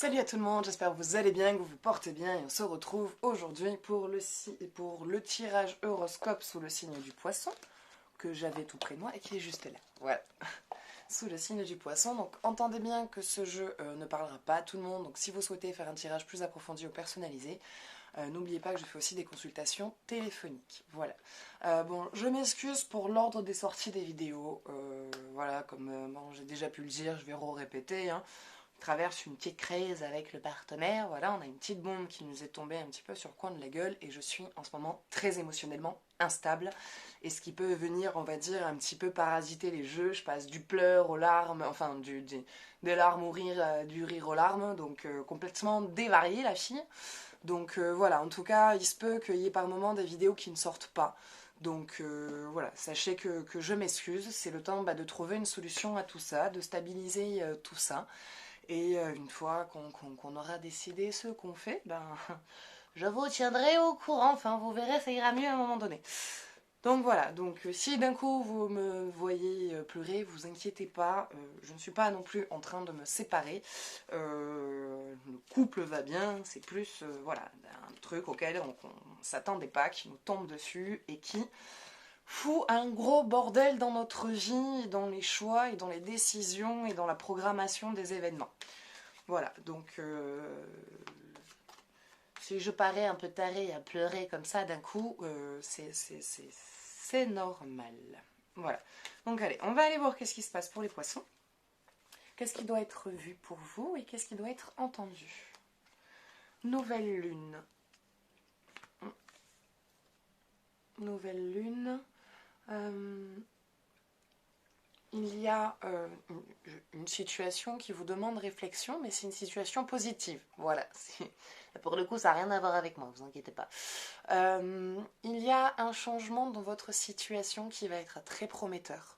Salut à tout le monde, j'espère que vous allez bien, que vous vous portez bien et on se retrouve aujourd'hui pour le tirage horoscope sous le signe du poisson que j'avais tout près de moi et qui est juste là. Voilà, sous le signe du poisson. Donc entendez bien que ce jeu ne parlera pas à tout le monde. Donc si vous souhaitez faire un tirage plus approfondi ou personnalisé, n'oubliez pas que je fais aussi des consultations téléphoniques. Voilà. Bon, je m'excuse pour l'ordre des sorties des vidéos. Voilà, comme bon, j'ai déjà pu le dire, je vais répéter. Hein. On traverse une petite crise avec le partenaire. Voilà, on a une petite bombe qui nous est tombée un petit peu sur le coin de la gueule et je suis en ce moment très émotionnellement instable. Et ce qui peut venir, on va dire, un petit peu parasiter les jeux. Je passe du pleur aux larmes, enfin des larmes au rire, du rire aux larmes. Donc complètement dévariée la fille. Donc voilà, en tout cas, il se peut qu'il y ait par moments des vidéos qui ne sortent pas. Donc voilà, sachez que je m'excuse, c'est le temps de trouver une solution à tout ça, de stabiliser tout ça. Et une fois qu'on aura décidé ce qu'on fait, je vous tiendrai au courant, enfin vous verrez, ça ira mieux à un moment donné. Donc voilà, donc si d'un coup vous me voyez pleurer, vous inquiétez pas, je ne suis pas non plus en train de me séparer. Le couple va bien, c'est plus voilà, un truc auquel on ne s'attendait pas, qui nous tombe dessus et qui fout un gros bordel dans notre vie, dans les choix et dans les décisions et dans la programmation des événements. Voilà, donc si je parais un peu tarée à pleurer comme ça d'un coup, c'est normal. Voilà. Donc allez, on va aller voir qu'est-ce qui se passe pour les poissons. Qu'est-ce qui doit être vu pour vous et qu'est-ce qui doit être entendu. Nouvelle lune. Nouvelle lune. Il y a une situation qui vous demande réflexion, mais c'est une situation positive. Voilà. Pour le coup, ça n'a rien à voir avec moi, vous inquiétez pas. Il y a un changement dans votre situation qui va être très prometteur.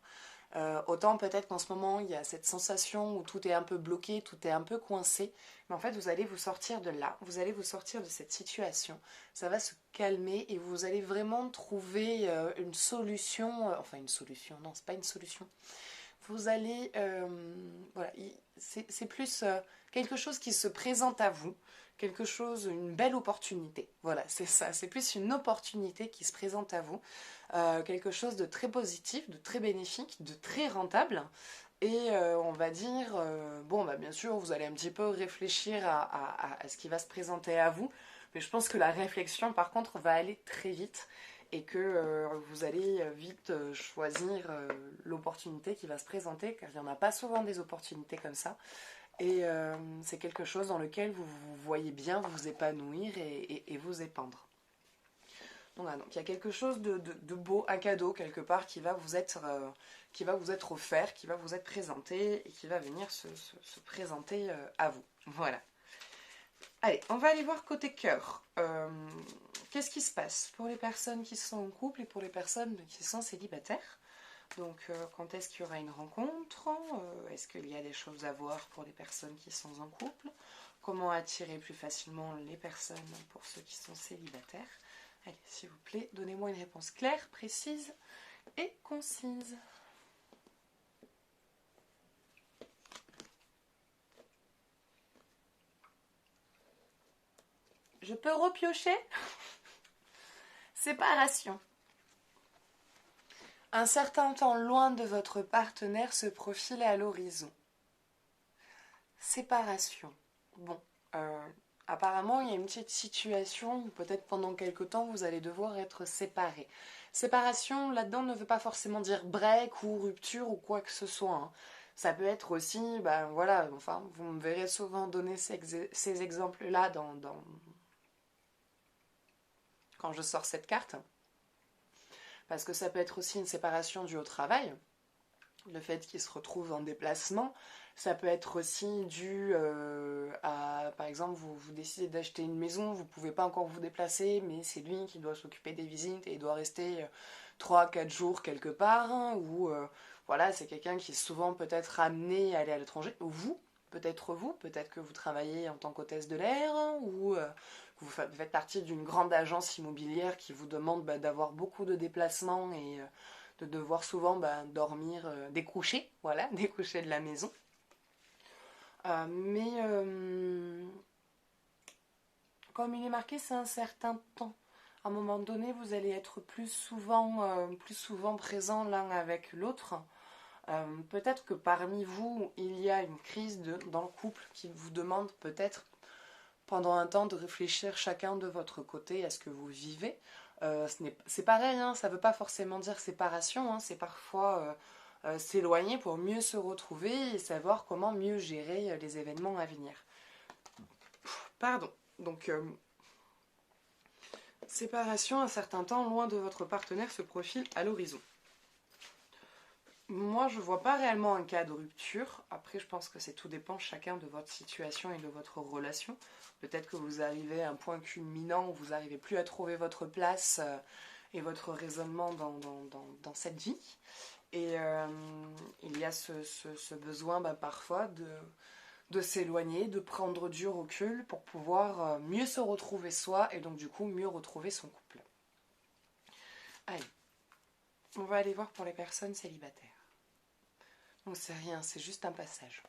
Autant peut-être qu'en ce moment, il y a cette sensation où tout est un peu bloqué, tout est un peu coincé. Mais en fait, vous allez vous sortir de là, vous allez vous sortir de cette situation. Ça va se calmer et vous allez vraiment trouver une solution. Enfin, une solution, non, c'est pas une solution. Vous allez... voilà, c'est plus quelque chose qui se présente à vous. Quelque chose, une belle opportunité. Voilà, c'est ça. C'est plus une opportunité qui se présente à vous. Quelque chose de très positif, de très bénéfique, de très rentable. Et on va dire, bon, bien sûr, vous allez un petit peu réfléchir à ce qui va se présenter à vous. Mais je pense que la réflexion, par contre, va aller très vite. Et que vous allez vite choisir l'opportunité qui va se présenter. Car il n'y en a pas souvent des opportunités comme ça. Et c'est quelque chose dans lequel vous vous voyez bien vous épanouir et vous épandre. Donc, voilà, donc il y a quelque chose de beau, un cadeau quelque part qui va vous être offert, qui va vous être présenté et qui va venir se présenter à vous. Voilà. Allez, on va aller voir côté cœur. Qu'est-ce qui se passe pour les personnes qui sont en couple et pour les personnes qui sont célibataires? Donc, quand est-ce qu'il y aura une rencontre? Est-ce qu'il y a des choses à voir pour les personnes qui sont en couple? Comment attirer plus facilement les personnes pour ceux qui sont célibataires? Allez, s'il vous plaît, donnez-moi une réponse claire, précise et concise. Je peux repiocher? Séparation. Un certain temps loin de votre partenaire se profile à l'horizon. Séparation. Bon, apparemment il y a une petite situation où peut-être pendant quelque temps vous allez devoir être séparés. Séparation là-dedans ne veut pas forcément dire break ou rupture ou quoi que ce soit. Hein. Ça peut être aussi, voilà, enfin vous me verrez souvent donner ces exemples-là quand je sors cette carte. Parce que ça peut être aussi une séparation due au travail, le fait qu'il se retrouve en déplacement. Ça peut être aussi dû à, par exemple, vous décidez d'acheter une maison, vous ne pouvez pas encore vous déplacer, mais c'est lui qui doit s'occuper des visites et il doit rester 3-4 jours quelque part, hein, ou voilà, c'est quelqu'un qui est souvent peut-être amené à aller à l'étranger, ou peut-être que vous travaillez en tant qu'hôtesse de l'air, hein, ou vous faites partie d'une grande agence immobilière qui vous demande d'avoir beaucoup de déplacements et de devoir souvent dormir, découcher, voilà, découcher de la maison. Mais Comme il est marqué, c'est un certain temps. À un moment donné, vous allez être plus souvent présent l'un avec l'autre. Peut-être que parmi vous, il y a une crise dans le couple qui vous demande peut-être pendant un temps de réfléchir chacun de votre côté à ce que vous vivez. C'est pareil, hein, ça ne veut pas forcément dire séparation, hein, c'est parfois s'éloigner pour mieux se retrouver et savoir comment mieux gérer les événements à venir. Pardon. Donc, séparation, un certain temps loin de votre partenaire se profile à l'horizon. Moi, je vois pas réellement un cas de rupture. Après, je pense que tout dépend chacun de votre situation et de votre relation. Peut-être que vous arrivez à un point culminant où vous n'arrivez plus à trouver votre place et votre raisonnement dans cette vie. Et il y a ce besoin parfois de s'éloigner, de prendre du recul pour pouvoir mieux se retrouver soi et donc du coup mieux retrouver son couple. Allez, on va aller voir pour les personnes célibataires. Donc c'est rien, c'est juste un passage.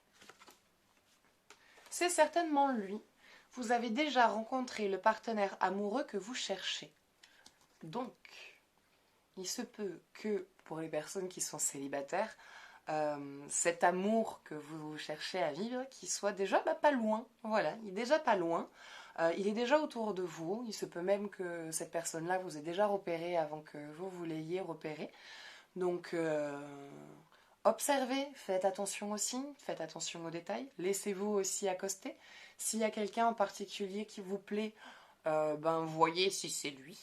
C'est certainement lui. Vous avez déjà rencontré le partenaire amoureux que vous cherchez. Donc, il se peut que pour les personnes qui sont célibataires, cet amour que vous cherchez à vivre, qu'il soit déjà pas loin. Voilà, il est déjà pas loin. Il est déjà autour de vous. Il se peut même que cette personne-là vous ait déjà repéré avant que vous l'ayez repéré. Donc, observez, faites attention aussi, faites attention aux détails. Laissez-vous aussi accoster. S'il y a quelqu'un en particulier qui vous plaît, voyez si c'est lui.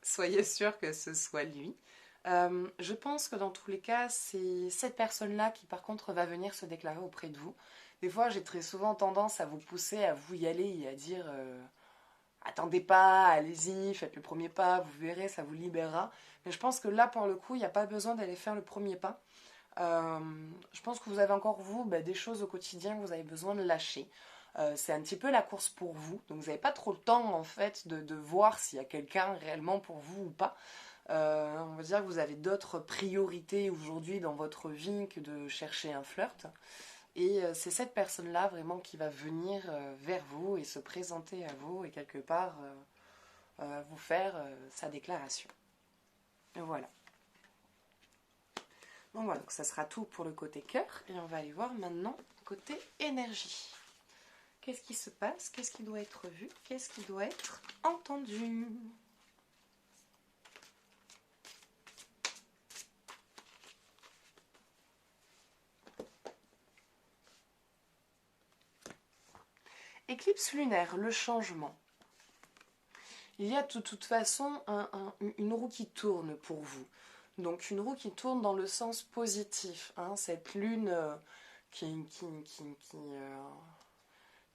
Soyez sûr que ce soit lui. Je pense que dans tous les cas, c'est cette personne-là qui par contre va venir se déclarer auprès de vous. Des fois, j'ai très souvent tendance à vous pousser à vous y aller et à dire attendez pas, allez-y, faites le premier pas, vous verrez, ça vous libérera. Mais je pense que là, pour le coup, il n'y a pas besoin d'aller faire le premier pas. Je pense que vous avez encore, vous, des choses au quotidien que vous avez besoin de lâcher. C'est un petit peu la course pour vous. Donc vous n'avez pas trop le temps, en fait, de voir s'il y a quelqu'un réellement pour vous ou pas. On va dire que vous avez d'autres priorités aujourd'hui dans votre vie que de chercher un flirt. Et c'est cette personne-là vraiment qui va venir vers vous et se présenter à vous et quelque part vous faire sa déclaration. Et voilà. Donc voilà, donc ça sera tout pour le côté cœur. Et on va aller voir maintenant côté énergie. Qu'est-ce qui se passe? Qu'est-ce qui doit être vu? Qu'est-ce qui doit être entendu? Éclipse lunaire, le changement. Il y a de toute façon une roue qui tourne pour vous. Donc une roue qui tourne dans le sens positif. Hein, cette lune qui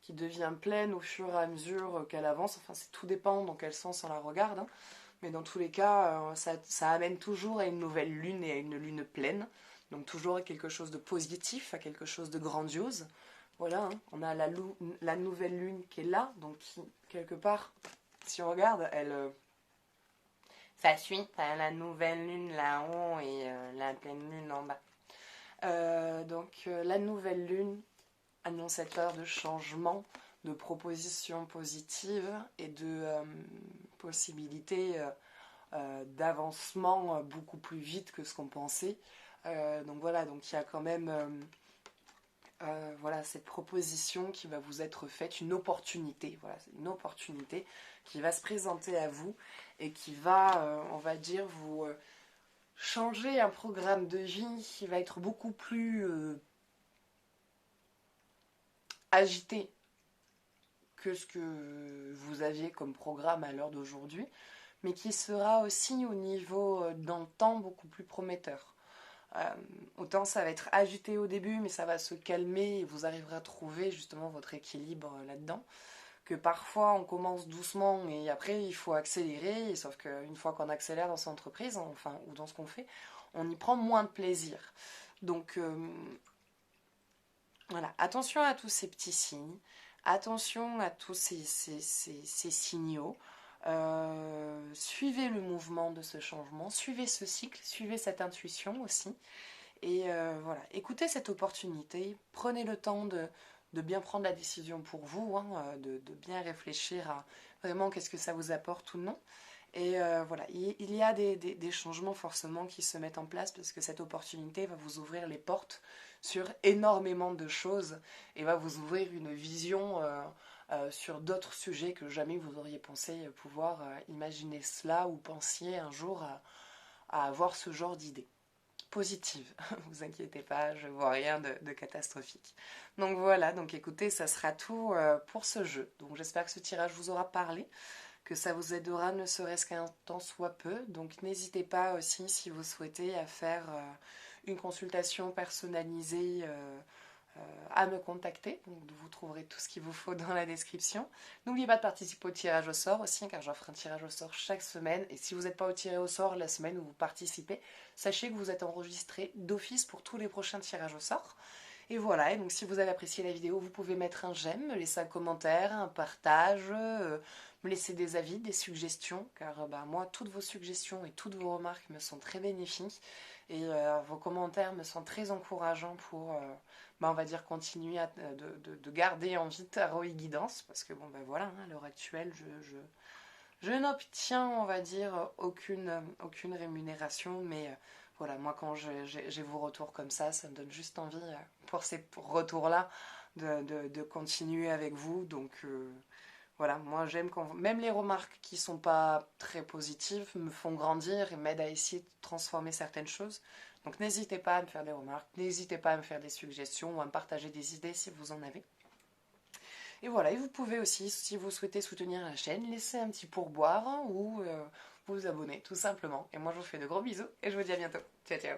devient pleine au fur et à mesure qu'elle avance. Enfin, tout dépend dans quel sens on la regarde. Hein. Mais dans tous les cas, ça amène toujours à une nouvelle lune et à une lune pleine. Donc toujours à quelque chose de positif, à quelque chose de grandiose. Voilà, hein, on a la nouvelle lune qui est là, donc qui, quelque part, si on regarde, ça suit la nouvelle lune là-haut et la pleine lune en bas. Donc la nouvelle lune, annonciateur de changement, de propositions positives et de possibilités d'avancement beaucoup plus vite que ce qu'on pensait. Donc voilà, donc il y a quand même cette proposition qui va vous être faite, une opportunité. Voilà, c'est une opportunité qui va se présenter à vous et qui va, on va dire, vous changer un programme de vie qui va être beaucoup plus agité que ce que vous aviez comme programme à l'heure d'aujourd'hui, mais qui sera aussi au niveau dans le temps beaucoup plus prometteur. Autant ça va être agité au début, mais ça va se calmer et vous arriverez à trouver justement votre équilibre là-dedans. Que parfois on commence doucement et après il faut accélérer, sauf qu'une fois qu'on accélère dans son entreprise, enfin, ou dans ce qu'on fait, on y prend moins de plaisir. Donc voilà, attention à tous ces petits signes, attention à tous ces signaux. Suivez le mouvement de ce changement, suivez ce cycle, suivez cette intuition aussi. Et voilà, écoutez cette opportunité, prenez le temps de bien prendre la décision pour vous, hein, de bien réfléchir à vraiment qu'est-ce que ça vous apporte ou non. Et voilà, il y a des changements forcément qui se mettent en place parce que cette opportunité va vous ouvrir les portes sur énormément de choses et va vous ouvrir une vision sur d'autres sujets que jamais vous auriez pensé pouvoir imaginer cela ou pensiez un jour à avoir ce genre d'idée positive. Vous inquiétez pas, je vois rien de catastrophique. Donc voilà, donc écoutez, ça sera tout pour ce jeu. Donc j'espère que ce tirage vous aura parlé, que ça vous aidera ne serait-ce qu'un temps soit peu. Donc n'hésitez pas aussi si vous souhaitez à faire une consultation personnalisée à me contacter. Donc vous trouverez tout ce qu'il vous faut dans la description. N'oubliez pas de participer au tirage au sort aussi, car j'offre un tirage au sort chaque semaine. Et si vous n'êtes pas au tirage au sort la semaine où vous participez, sachez que vous êtes enregistré d'office pour tous les prochains tirages au sort. Et voilà, et donc si vous avez apprécié la vidéo, vous pouvez mettre un j'aime, me laisser un commentaire, un partage, me laisser des avis, des suggestions, car moi, toutes vos suggestions et toutes vos remarques me sont très bénéfiques, et vos commentaires me sont très encourageants pour, on va dire, continuer de garder en vie Tarot et Guidance, parce que voilà, hein, à l'heure actuelle, je n'obtiens, on va dire, aucune rémunération, mais voilà, moi quand j'ai vos retours comme ça me donne juste envie, pour ces retours-là, de continuer avec vous. Donc voilà, moi j'aime quand même les remarques qui sont pas très positives me font grandir et m'aident à essayer de transformer certaines choses. Donc n'hésitez pas à me faire des remarques, n'hésitez pas à me faire des suggestions ou à me partager des idées si vous en avez. Et voilà, et vous pouvez aussi, si vous souhaitez soutenir la chaîne, laisser un petit pourboire, hein, ou vous abonner tout simplement. Et moi je vous fais de gros bisous et je vous dis à bientôt. Ciao ciao.